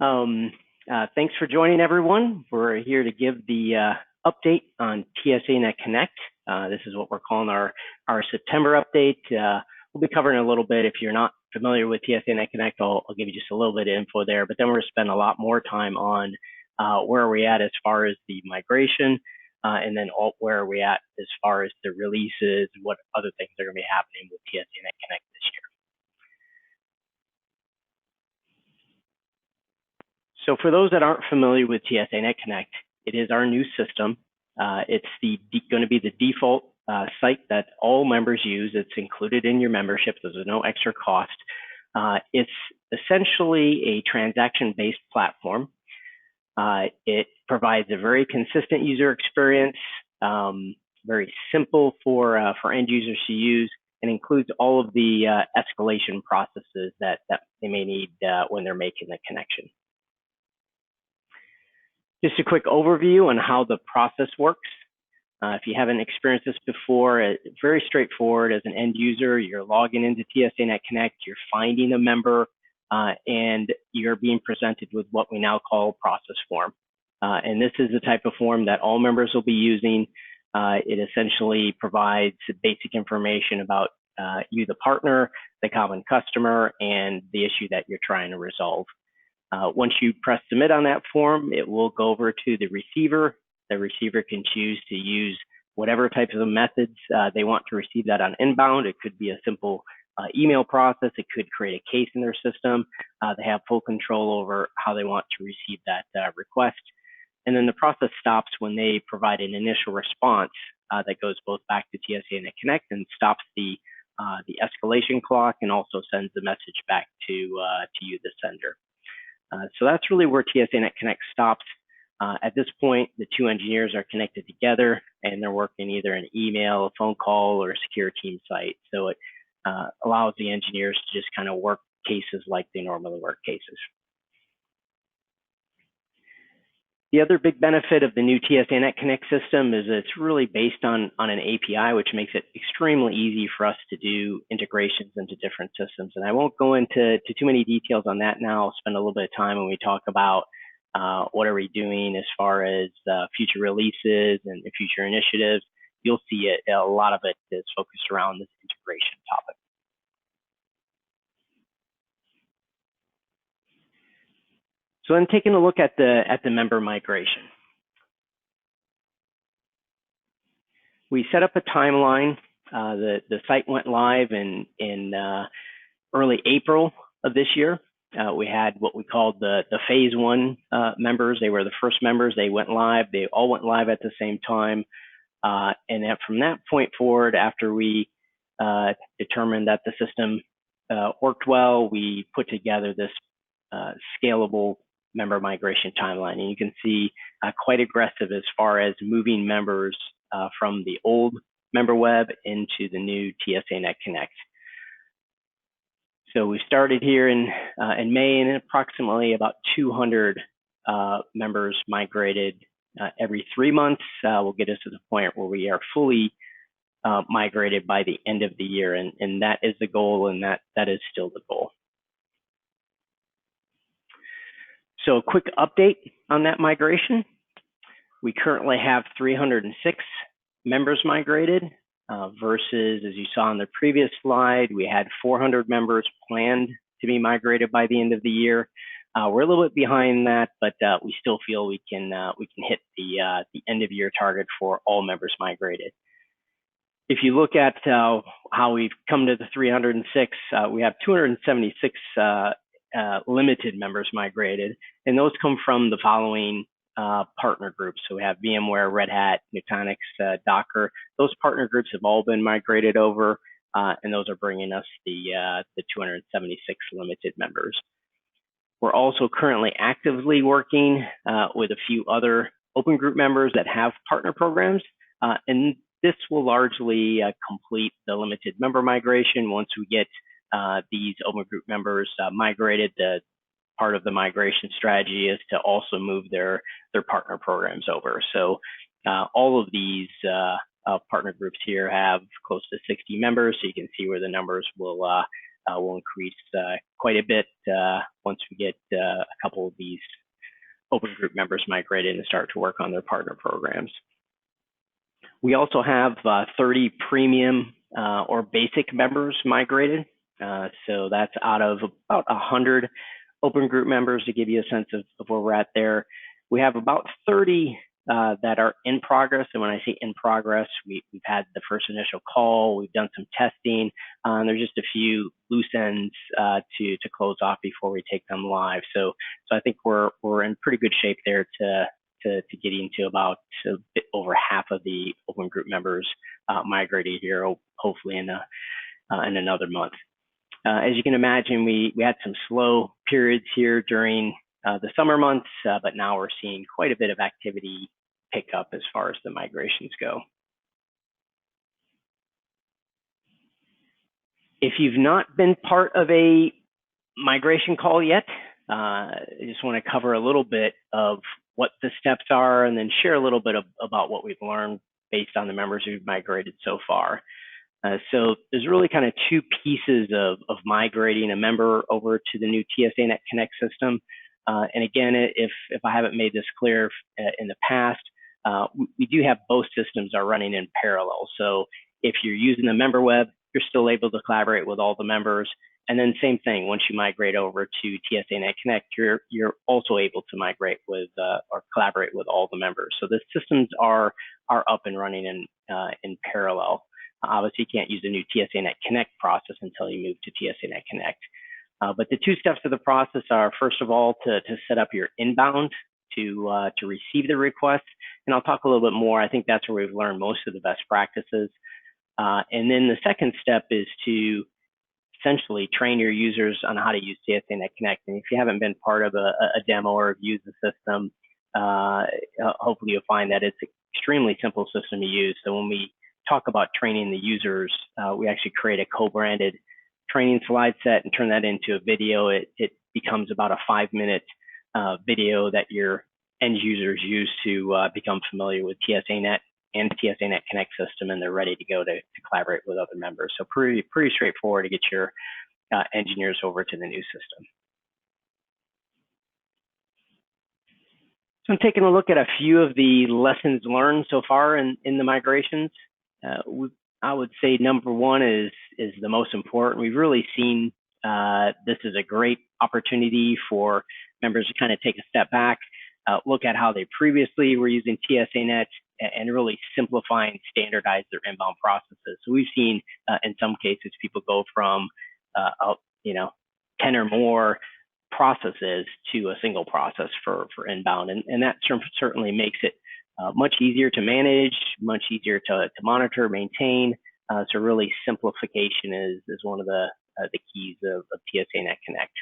Thanks for joining, everyone. We're here to give the update on TSANet Connect. This is what we're calling our September update. We'll be covering a little bit. If you're not familiar with TSANet Connect, I'll give you just a little bit of info there, but then we're going to spend a lot more time on where are we at as far as the migration, and then where are we at as far as the releases, what other things are going to be happening with TSANet Connect this year. So for those that aren't familiar with TSANet Connect, it is our new system. It's going to be the default site that all members use. It's included in your membership. There's no extra cost. It's essentially a transaction-based platform. It provides a very consistent user experience, very simple for end users to use, and includes all of the escalation processes that they may need when they're making the connection. Just a quick overview on how the process works. If you haven't experienced this before, it's very straightforward. As an end user, you're logging into TSANet Connect, you're finding a member, and you're being presented with what we now call a process form. And this is the type of form that all members will be using. It essentially provides basic information about you, the partner, the common customer, and the issue that you're trying to resolve. Once you press submit on that form, it will go over to the receiver. The receiver can choose to use whatever types of methods they want to receive that on inbound. It could be a simple email process. It could create a case in their system. They have full control over how they want to receive that request. And then the process stops when they provide an initial response that goes both back to TSANet Connect and stops the escalation clock, and also sends the message back to you, the sender. So that's really where TSANet Connect stops. At this point, the two engineers are connected together, and they're working either an email, a phone call, or a secure team site. So it allows the engineers to just kind of work cases like they normally work cases. The other big benefit of the new TSANet Connect system is it's really based on an API, which makes it extremely easy for us to do integrations into different systems. And I won't go into too many details on that now. I'll spend a little bit of time when we talk about what are we doing as far as future releases and future initiatives. You'll see a lot of it is focused around this integration topic. So then taking a look at the member migration. We set up a timeline. The site went live in early April of this year. We had what we called the phase one members. They were the first members. They went live. They all went live at the same time. And then from that point forward, after we determined that the system worked well, we put together this scalable member migration timeline. And you can see quite aggressive as far as moving members from the old member web into the new TSANet Connect. So we started here in May, and approximately about 200 members migrated every 3 months. Will get us to the point where we are fully migrated by the end of the year, and that is the goal, and that is still the goal. So a quick update on that migration. We currently have 306 members migrated versus, as you saw on the previous slide, we had 400 members planned to be migrated by the end of the year. We're a little bit behind that, but we still feel we can hit the end of year target for all members migrated. If you look at how we've come to the 306, we have 276 limited members migrated, and those come from the following partner groups. So we have VMware, Red Hat, Nutanix, Docker. Those partner groups have all been migrated over, and those are bringing us the 276 limited members. We're also currently actively working with a few other open group members that have partner programs, and this will largely complete the limited member migration. Once we get these open group members migrated, the part of the migration strategy is to also move their partner programs over. So all of these partner groups here have close to 60 members, so you can see where the numbers will increase quite a bit once we get a couple until these open group members migrate in and start to work on their partner programs. We also have 30 premium or basic members migrated. So that's out of about 100 open group members, to give you a sense of where we're at there. We have about 30 that are in progress. And when I say in progress, we've had the first initial call, we've done some testing, and there's just a few loose ends to close off before we take them live. So I think we're in pretty good shape there to getting to about a bit over half of the open group members migrated here, hopefully in another month. As you can imagine, we had some slow periods here during the summer months, but now we're seeing quite a bit of activity pick up as far as the migrations go. If you've not been part of a migration call yet, I just want to cover a little bit of what the steps are and then share a little bit about what we've learned based on the members who've migrated so far. So there's really kind of two pieces of migrating a member over to the new TSANet Connect system. And again, if I haven't made this clear in the past, we do have both systems are running in parallel. So if you're using the member web, you're still able to collaborate with all the members. And then same thing, once you migrate over to TSANet Connect, you're also able to migrate with or collaborate with all the members. So the systems are up and running in parallel. Obviously, you can't use the new TSANet Connect process until you move to TSANet Connect. But the two steps of the process are, first of all, to set up your inbound to receive the request. And I'll talk a little bit more. I think that's where we've learned most of the best practices. And then the second step is to essentially train your users on how to use TSANet Connect. And if you haven't been part of a demo or have used the system, hopefully you'll find that it's an extremely simple system to use. So when we talk about training the users, we actually create a co-branded training slide set and turn that into a video. It becomes about a 5-minute video that your end users use to become familiar with TSANet and TSANet Connect system, and they're ready to go to collaborate with other members. So pretty straightforward to get your engineers over to the new system. So I'm taking a look at a few of the lessons learned so far in the migrations. I would say number one is the most important. We've really seen this is a great opportunity for members to kind of take a step back, look at how they previously were using TSANet, and really simplify and standardize their inbound processes. So we've seen in some cases people go from 10 or more processes to a single process for inbound, and that certainly makes it much easier to manage, much easier to monitor, maintain. So really simplification is one of the keys of TSANet Connect.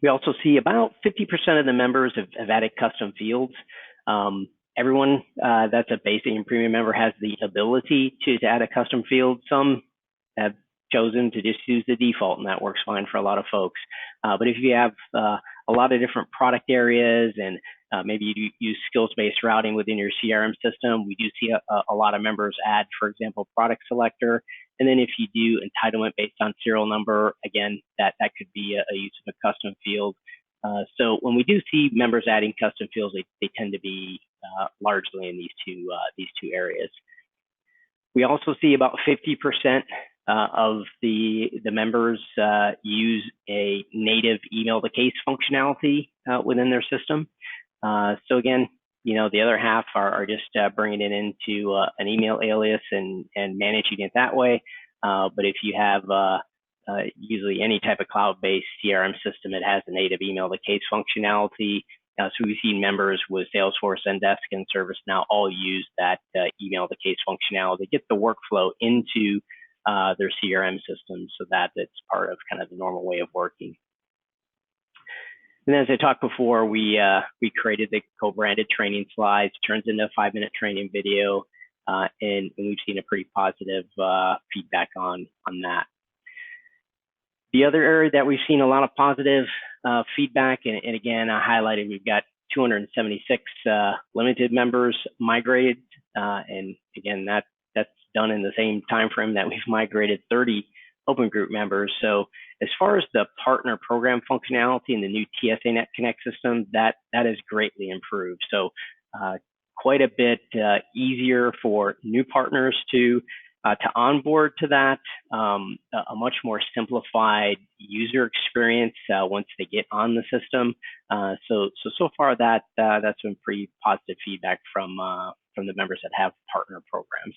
We also see about 50% of the members have added custom fields. Everyone that's a basic and premium member has the ability to add a custom field. Some have chosen to just use the default, and that works fine for a lot of folks. But if you have a lot of different product areas and maybe you use skills-based routing within your CRM system, we do see a lot of members add, for example, product selector. And then if you do entitlement based on serial number, again, that could be a use of a custom field. So when we do see members adding custom fields, they tend to be largely in these two areas. We also see about 50% of the members use a native email to case functionality within their system. So again, the other half are just bringing it into an email alias and managing it that way. But if you have usually any type of cloud-based CRM system, it has a native email to case functionality. So we've seen members with Salesforce, Zendesk, and ServiceNow all use that email to case functionality to get the workflow into their CRM system so that it's part of kind of the normal way of working. And as I talked before, we created the co-branded training slides, turns into a 5-minute training video, and we've seen a pretty positive feedback on that. The other area that we've seen a lot of positive feedback, and again, I highlighted we've got 276 limited members migrated, and again, that's done in the same time frame that we've migrated 30 open group members. So as far as the partner program functionality in the new TSANet Connect system, that is greatly improved. So quite a bit easier for new partners to onboard to that, a much more simplified user experience once they get on the system. So far that's been pretty positive feedback from the members that have partner programs.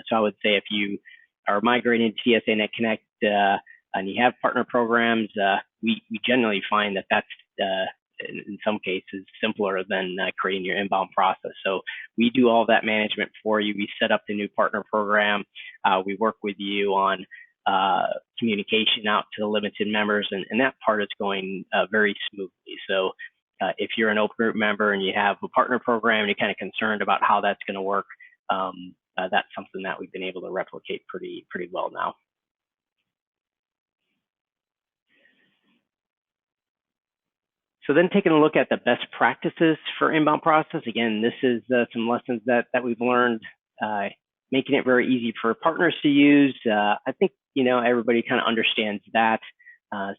So I would say if you are migrating to TSANet Connect and you have partner programs, we generally find that that's in some cases simpler than creating your inbound process. So we do all that management for you. We set up the new partner program. We work with you on communication out to the limited members, and that part is going very smoothly. So if you're an open group member and you have a partner program and you're kind of concerned about how that's going to work, that's something that we've been able to replicate pretty well now. So then taking a look at the best practices for inbound process, again, this is some lessons that we've learned, making it very easy for partners to use. I think, everybody kind of understands that.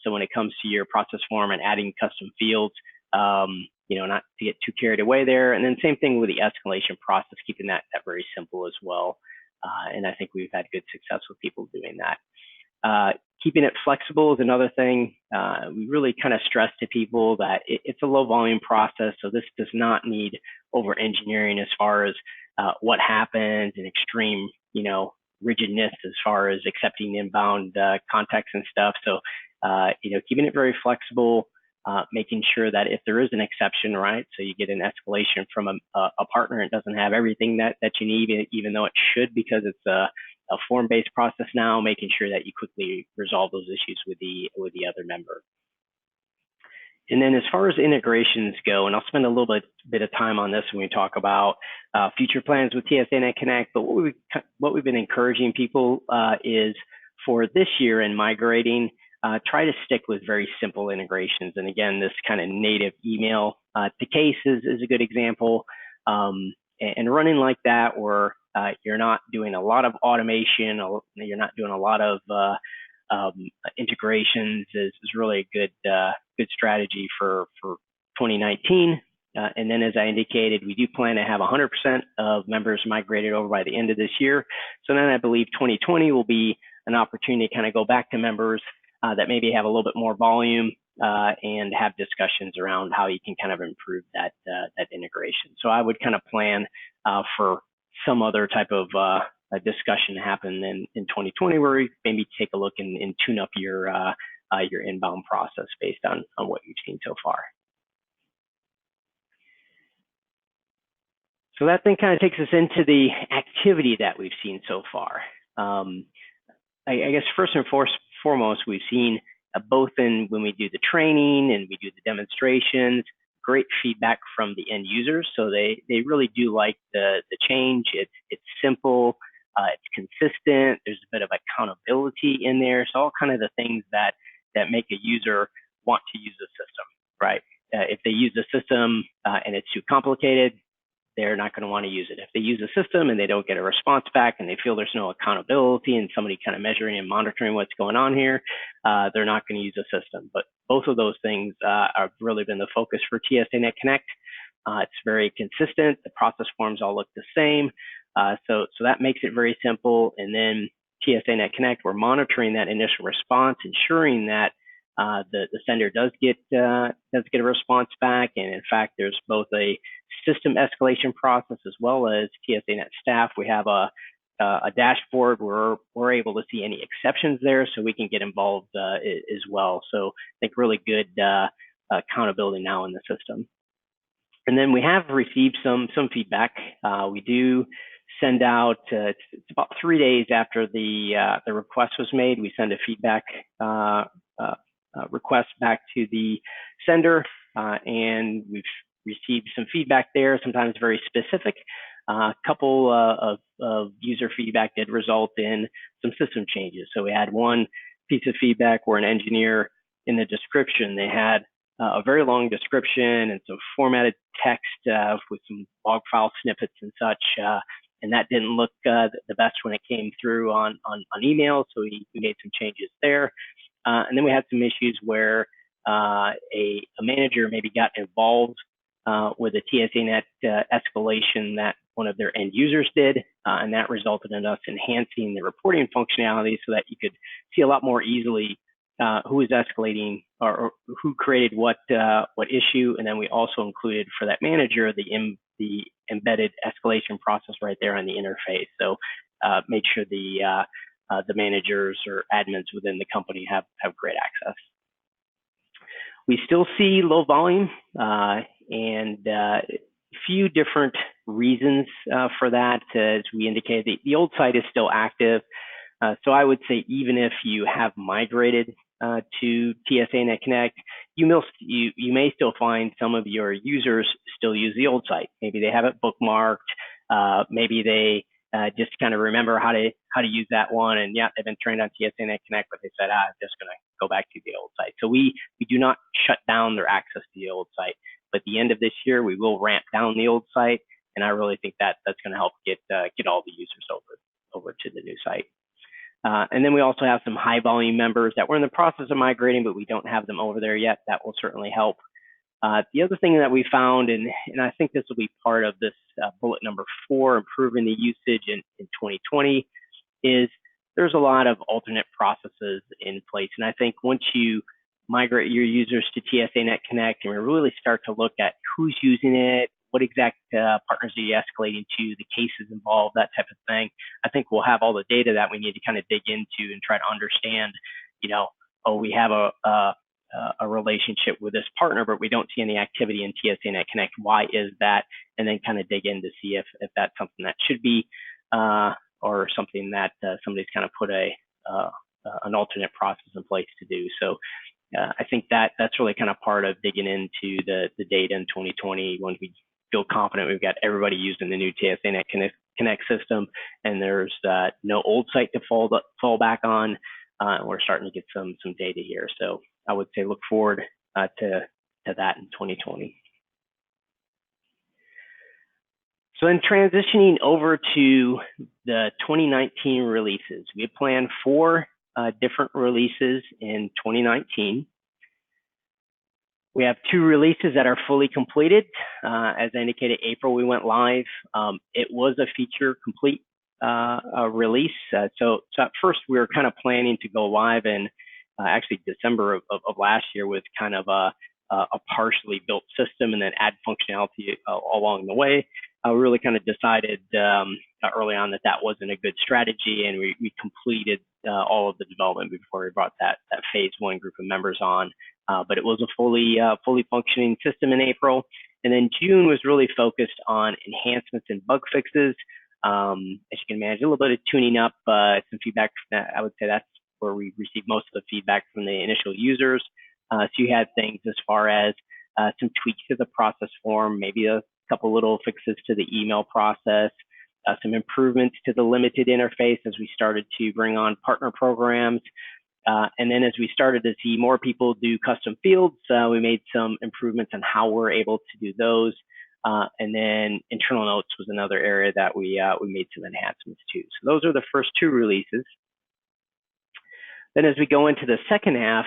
So when it comes to your process form and adding custom fields, not to get too carried away there. And then same thing with the escalation process, keeping that very simple as well. And I think we've had good success with people doing that. Keeping it flexible is another thing. We really kind of stress to people that it's a low volume process. So this does not need over engineering as far as what happens and extreme, rigidness as far as accepting inbound contacts and stuff. So, keeping it very flexible, making sure that if there is an exception, right? So you get an escalation from a partner, it doesn't have everything that you need, even though it should, because it's a form-based process now, making sure that you quickly resolve those issues with the other member. And then as far as integrations go, and I'll spend a little bit of time on this when we talk about future plans with TSANet Connect, but what we've been encouraging people is for this year in migrating, try to stick with very simple integrations. And again, this kind of native email to case is a good example. And running like that, where you're not doing a lot of automation, or you're not doing a lot of integrations, is really a good strategy for 2019. And then, as I indicated, we do plan to have 100% of members migrated over by the end of this year. So then I believe 2020 will be an opportunity to kind of go back to members that maybe have a little bit more volume and have discussions around how you can kind of improve that integration. So I would kind of plan for some other type of a discussion to happen in 2020, where we maybe take a look and tune up your inbound process based on what you've seen so far. So that then kind of takes us into the activity that we've seen so far. I guess first and foremost, we've seen both when we do the training and we do the demonstrations, great feedback from the end users. So they really do like the change. It's simple, it's consistent. There's a bit of accountability in there. So all kind of the things that make a user want to use the system, right? If they use the system and it's too complicated, they're not going to want to use it. If they use the system and they don't get a response back and they feel there's no accountability and somebody kind of measuring and monitoring what's going on here, they're not going to use the system. But both of those things have really been the focus for TSANet Connect. It's very consistent. The process forms all look the same. So that makes it very simple. And then TSANet Connect, we're monitoring that initial response, ensuring that the sender does get a response back. And in fact, there's both a system escalation process as well as TSANet staff. We have a dashboard where we're able to see any exceptions there, so we can get involved as well. So I think really good accountability now in the system. And then we have received some feedback. We do send out, it's about 3 days after the request was made, we send a feedback request back to the sender, and we've received some feedback there, sometimes very specific. A couple of user feedback did result in some system changes. So we had one piece of feedback where an engineer, in the description, they had a very long description and some formatted text with some log file snippets and such. and that didn't look the best when it came through on email, so we made some changes there. And then we had some issues where a manager maybe got involved with a TSANet escalation that one of their end users did, and that resulted in us enhancing the reporting functionality so that you could see a lot more easily who is escalating or who created what issue, and then we also included for that manager the embedded escalation process right there on the interface. So make sure the managers or admins within the company have great access. We still see low volume and a few different reasons for that. As we indicated, the old site is still active. So I would say even if you have migrated to TSANet Connect, you may still find some of your users still use the old site. Maybe they have it bookmarked. Maybe they just kind of remember how to use that one, and yeah, they've been trained on TSANet Connect, but they said, I'm just going to go back to the old site. So we do not shut down their access to the old site, but at the end of this year, we will ramp down the old site, and I really think that's going to help get all the users over to the new site. And then we also have some high volume members that we're in the process of migrating, but we don't have them over there yet. That will certainly help. The other thing that we found, and I think this will be part of this bullet number 4, improving the usage in 2020, is there's a lot of alternate processes in place. And I think once you migrate your users to TSANet Connect and we really start to look at who's using it, what exact partners are you escalating to, the cases involved, that type of thing, I think we'll have all the data that we need to kind of dig into and try to understand, we have a relationship with this partner, but we don't see any activity in TSANet Connect. Why is that? And then kind of dig in to see if that's something that should be or something that somebody's kind of put an alternate process in place to do. So I think that's really kind of part of digging into the data in 2020 when we feel confident we've got everybody using the new TSANet Connect system, and there's no old site to fall back on. We're starting to get some data here. So I would say look forward to that in 2020. So then transitioning over to the 2019 releases, we have planned 4 different releases in 2019. We have 2 releases that are fully completed. As I indicated, April we went live. It was a feature complete release. So at first we were kind of planning to go live in actually December of last year with kind of a partially built system and then add functionality along the way. We really kind of decided early on that wasn't a good strategy, and we completed all of the development before we brought that phase 1 group of members on. But it was a fully functioning system in April. And then June was really focused on enhancements and bug fixes. As you can imagine, a little bit of tuning up, some feedback. I would say that's where we received most of the feedback from the initial users. So you had things as far as some tweaks to the process form, maybe a couple little fixes to the email process, some improvements to the limited interface as we started to bring on partner programs. And then as we started to see more people do custom fields, we made some improvements on how we're able to do those. And then internal notes was another area that we made some enhancements to. So those are the first 2 releases. Then as we go into the second half,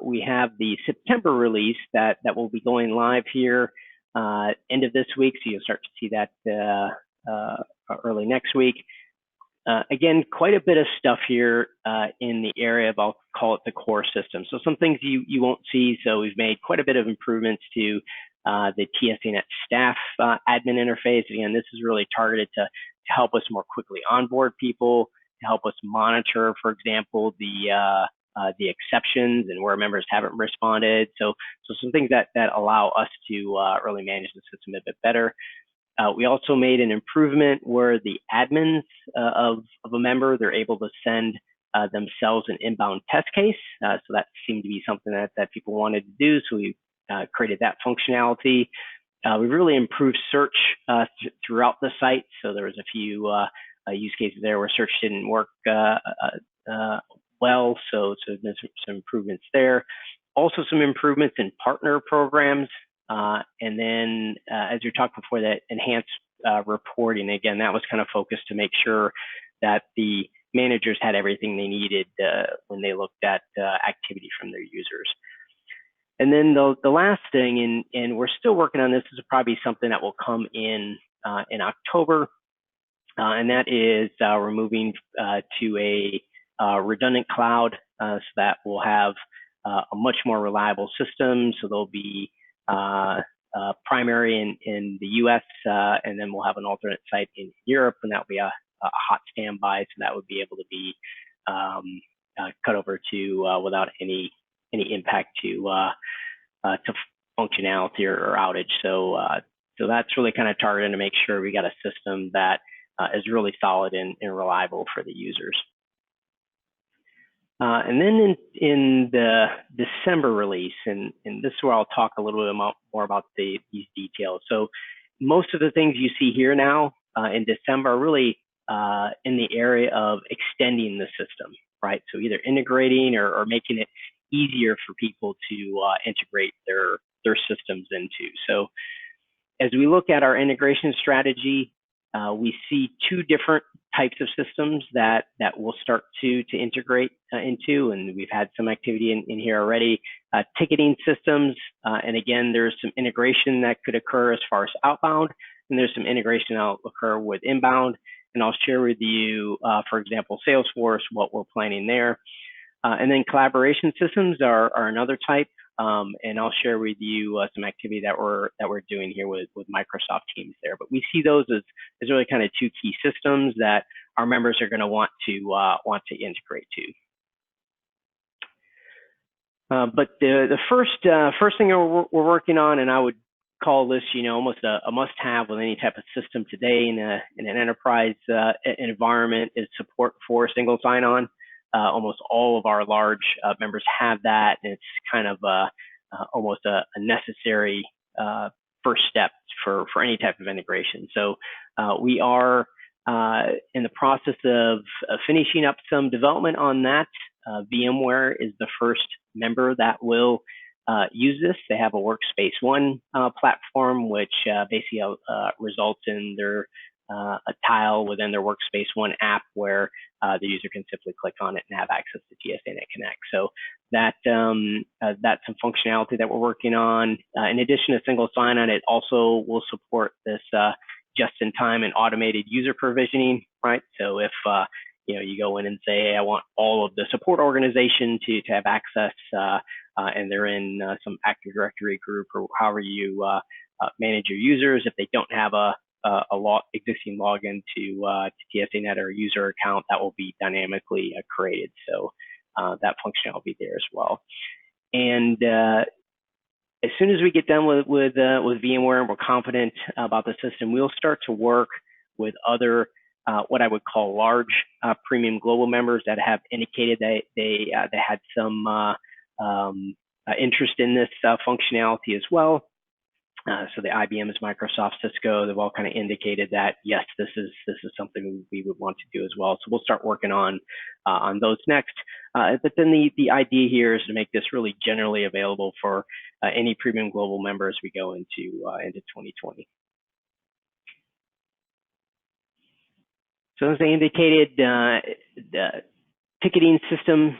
we have the September release that will be going live here end of this week. So you'll start to see that early next week. Again, quite a bit of stuff here in the area of, I'll call it the core system. So some things you won't see. So we've made quite a bit of improvements to the TSANet staff admin interface. Again, this is really targeted to help us more quickly onboard people, to help us monitor, for example, the exceptions and where members haven't responded. So some things that allow us to really manage the system a bit better. We also made an improvement where the admins of a member, they're able to send themselves an inbound test case. So that seemed to be something that people wanted to do. So we created that functionality. We really improved search throughout the site. So there was a few use cases there where search didn't work well. So there's some improvements there. Also some improvements in partner programs. And then as we talked before, that enhanced reporting. Again, that was kind of focused to make sure that the managers had everything they needed when they looked at activity from their users. And then the last thing, and we're still working on this, is probably something that will come in October, and that is we're moving to a redundant cloud, so that we'll have a much more reliable system. So there'll be primary in the US, and then we'll have an alternate site in Europe, and that will be a hot standby. So that would be able to be cut over to without any impact to functionality or outage. So that's really kind of targeted to make sure we got a system that is really solid and reliable for the users. And then in the December release, and this is where I'll talk a little bit more about these details. So most of the things you see here now in December are really in the area of extending the system, right? So either integrating or making it easier for people to integrate their systems into. So as we look at our integration strategy, we see two different types of systems that we'll start to integrate into, and we've had some activity in here already. Ticketing systems, and again, there's some integration that could occur as far as outbound, and there's some integration that'll occur with inbound. And I'll share with you, for example, Salesforce, what we're planning there. And then collaboration systems are another type, and I'll share with you some activity that we're doing here with Microsoft Teams there. But we see those as really kind of two key systems that our members are going to want to integrate to. But the first thing we're working on, and I would call this, almost a must-have with any type of system today in an enterprise environment, is support for single sign-on. Almost all of our large members have that, and it's kind of almost a necessary first step for any type of integration. So we are in the process of finishing up some development on that. VMware is the first member that will use this. They have a Workspace ONE platform, which basically results in their a tile within their Workspace ONE app where the user can simply click on it and have access to TSANet Connect. So that's some functionality that we're working on. In addition to single sign-on, it also will support this just-in-time and automated user provisioning, right? So if you go in and say, hey, I want all of the support organization to have access, and they're in some Active Directory group or however you manage your users, if they don't have a existing login to TSANet or a user account, that will be dynamically created. So that function will be there as well. And as soon as we get done with VMware and we're confident about the system, we'll start to work with other what I would call large premium global members that have indicated that they had some interest in this functionality as well. So the IBMs, Microsoft, Cisco, they've all kind of indicated that yes, this is something we would want to do as well. So we'll start working on those next. But then the idea here is to make this really generally available for any premium global member as we go into 2020. So as I indicated, the ticketing systems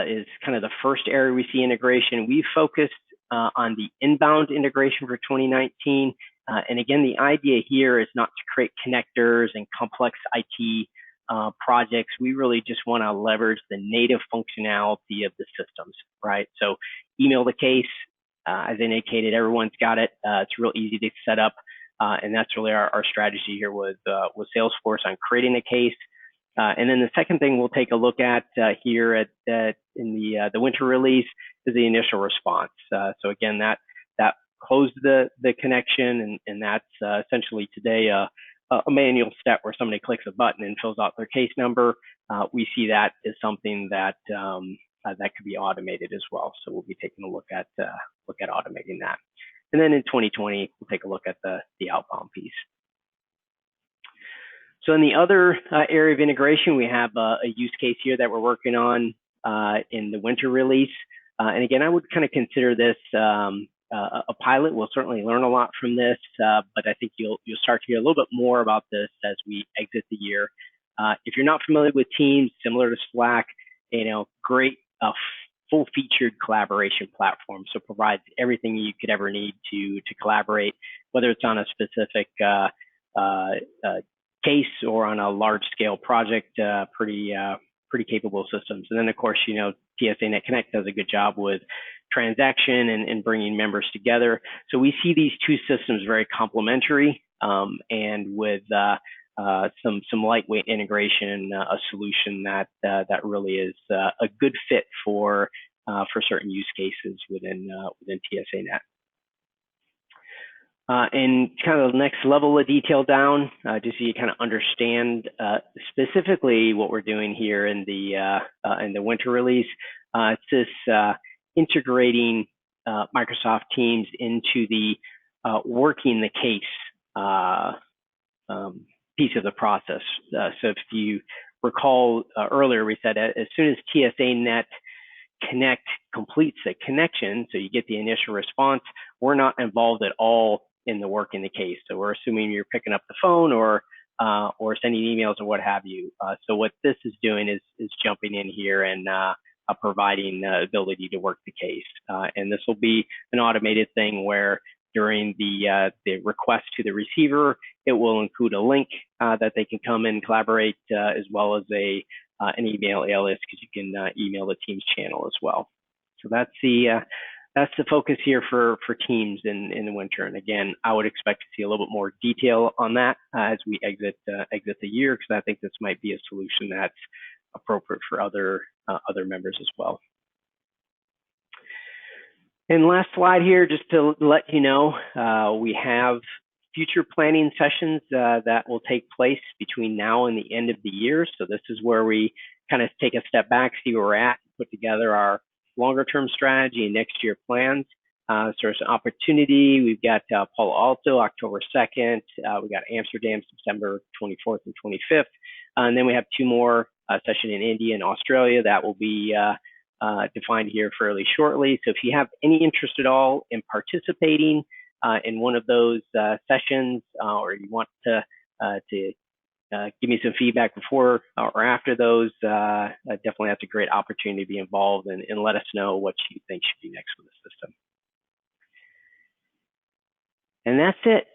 is kind of the first area we see integration. We focused on the inbound integration for 2019. And again, the idea here is not to create connectors and complex IT projects. We really just want to leverage the native functionality of the systems, right? So email the case, as indicated, everyone's got it. It's real easy to set up. And that's really our strategy here with Salesforce on creating a case. And then the second thing we'll take a look at here in the winter release is the initial response. So again, that closed the connection, and that's essentially today a manual step where somebody clicks a button and fills out their case number. We see that as something that could be automated as well. So we'll be taking a look at automating that. And then in 2020, we'll take a look at the outbound piece. So in the other area of integration, we have a use case here that we're working on in the winter release. And again, I would kind of consider this a pilot. We'll certainly learn a lot from this, but I think you'll start to hear a little bit more about this as we exit the year. If you're not familiar with Teams, similar to Slack, great full-featured collaboration platform. So provides everything you could ever need to collaborate, whether it's on a specific case or on a large-scale project. Pretty capable systems. And then, of course, TSANet Connect does a good job with transaction and bringing members together. So we see these two systems very complementary, and with some lightweight integration, a solution that really is a good fit for certain use cases within TSANet. And kind of the next level of detail down, just so you kind of understand specifically what we're doing here in the winter release. It's this integrating Microsoft Teams into the working the case piece of the process. So if you recall earlier, we said as soon as TSANet Connect completes the connection, so you get the initial response, we're not involved at all in the work in the case. So we're assuming you're picking up the phone or sending emails or what have you. So what this is doing is jumping in here and providing the ability to work the case. And this will be an automated thing where during the request to the receiver, it will include a link that they can come and collaborate, as well as an email alias, because you can email the Teams channel as well. So that's the focus here for Teams in the winter. And again, I would expect to see a little bit more detail on that as we exit the year, because I think this might be a solution that's appropriate for other members as well. And last slide here, just to let you know, we have future planning sessions that will take place between now and the end of the year. So this is where we kind of take a step back, see where we're at, put together our longer-term strategy and next year plans. So there's an opportunity. We've got Palo Alto, October 2nd. We got Amsterdam, September 24th and 25th. And then we have two more sessions in India and Australia that will be defined here fairly shortly. So if you have any interest at all in participating in one of those sessions, or you want to give me some feedback before or after those, definitely that's a great opportunity to be involved and let us know what you think should be next for the system. And that's it.